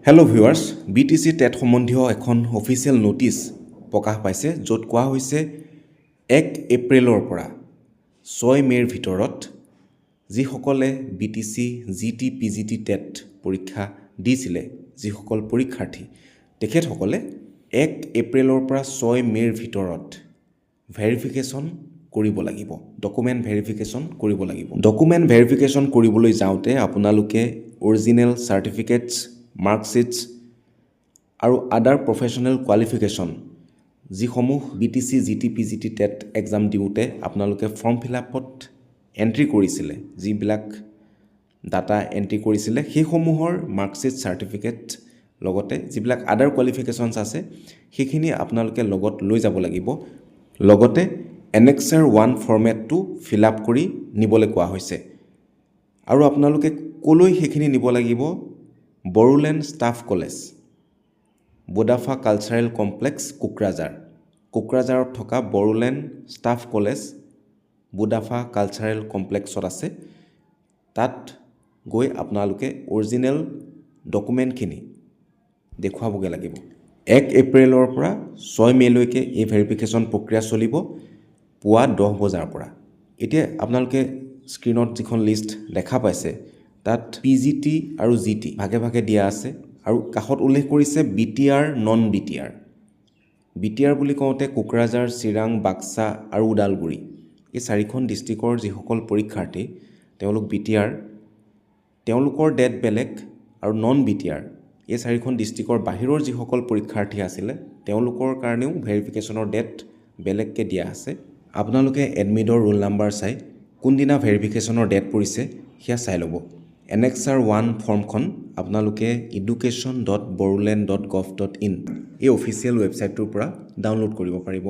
Hello' viewers, BTC TET সম্বন্ধীয় এখন official notice প্ৰকাশ পাইছে, য'ত কোৱা হৈছে 1 এপ্ৰিলৰ পৰা 6 মে'ৰ ভিতৰত যিসকলে BTC, GT, PGT টেট পৰীক্ষা দিছিলে, যিসকল পৰীক্ষাৰ্থী, তেখেতসকলে 1 এপ্ৰিলৰ পৰা 6 মে'ৰ ভিতৰত ভেৰিফিকেশ্যন কৰিব লাগিব, ডকুমেণ্ট ভেৰিফিকেশ্যন কৰিব লাগিব। ডকুমেণ্ট ভেৰিফিকেশ্যন কৰিবলৈ যাওঁতে আপোনালোকে অৰিজিনেল চাৰ্টিফিকেটছ, মাৰ্কশ্বিটছ আৰু আদাৰ প্ৰফেশ্যনেল কোৱালিফিকেশ্যন যিসমূহ BTC, GT, PGT TET exam দিওঁতে আপোনালোকে ফৰ্ম ফিল-আপত এণ্ট্ৰি কৰিছিলে, যিবিলাক ডাটা এণ্ট্ৰি কৰিছিলে, সেইসমূহৰ মাৰ্কশ্বিট, চাৰ্টিফিকেট লগতে যিবিলাক আদাৰ কোৱালিফিকেশ্যনছ আছে সেইখিনি আপোনালোকে লগত লৈ যাব লাগিব। লগতে Annexure 1 ফৰ্মেটটো ফিল আপ কৰি নিবলৈ কোৱা হৈছে। আৰু আপোনালোকে ক'লৈ সেইখিনি নিব লাগিব? Bodoland staff college, Bodofa cultural complex, কোকৰাঝাৰত থকা Bodoland staff college, Bodofa cultural কমপ্লেক্সত আছে। তাত গৈ আপোনালোকে অৰিজিনেল ডকুমেণ্টখিনি দেখুৱাবগৈ লাগিব। 1 এপ্ৰিলৰ পৰা 6 মে'লৈকে এই ভেৰিফিকেশ্যন প্ৰক্ৰিয়া চলিব, পুৱা 10 বজাৰ পৰা। এতিয়া আপোনালোকে স্ক্ৰীণত যিখন লিষ্ট দেখা পাইছে, তাত PGT আৰু GT ভাগে ভাগে দিয়া আছে আৰু কাষত উল্লেখ কৰিছে BTR, নন BTR। BTR বুলি কওঁতে কোকৰাঝাৰ, চিৰাং, বাক্সা আৰু ওদালগুৰি, এই 4খন ডিষ্ট্ৰিক্টৰ যিসকল পৰীক্ষাৰ্থী তেওঁলোক BTR, তেওঁলোকৰ ডেট বেলেগ। আৰু নন BTR, এই 4খন ডিষ্ট্ৰিক্টৰ বাহিৰৰ যিসকল পৰীক্ষাৰ্থী আছিলে তেওঁলোকৰ কাৰণেও ভেৰিফিকেশ্যনৰ ডেট বেলেগকৈ দিয়া আছে। আপোনালোকে এডমিটৰ ৰোল নাম্বাৰ চাই কোনদিনা ভেৰিফিকেশ্যনৰ ডেট পৰিছে সেয়া চাই ল'ব। Annexure 1 ফৰ্মখন আপোনালোকে education.boroland.gov.in এই অফিচিয়েল ৱেবছাইটটোৰ পৰা ডাউনলোড কৰিব পাৰিব।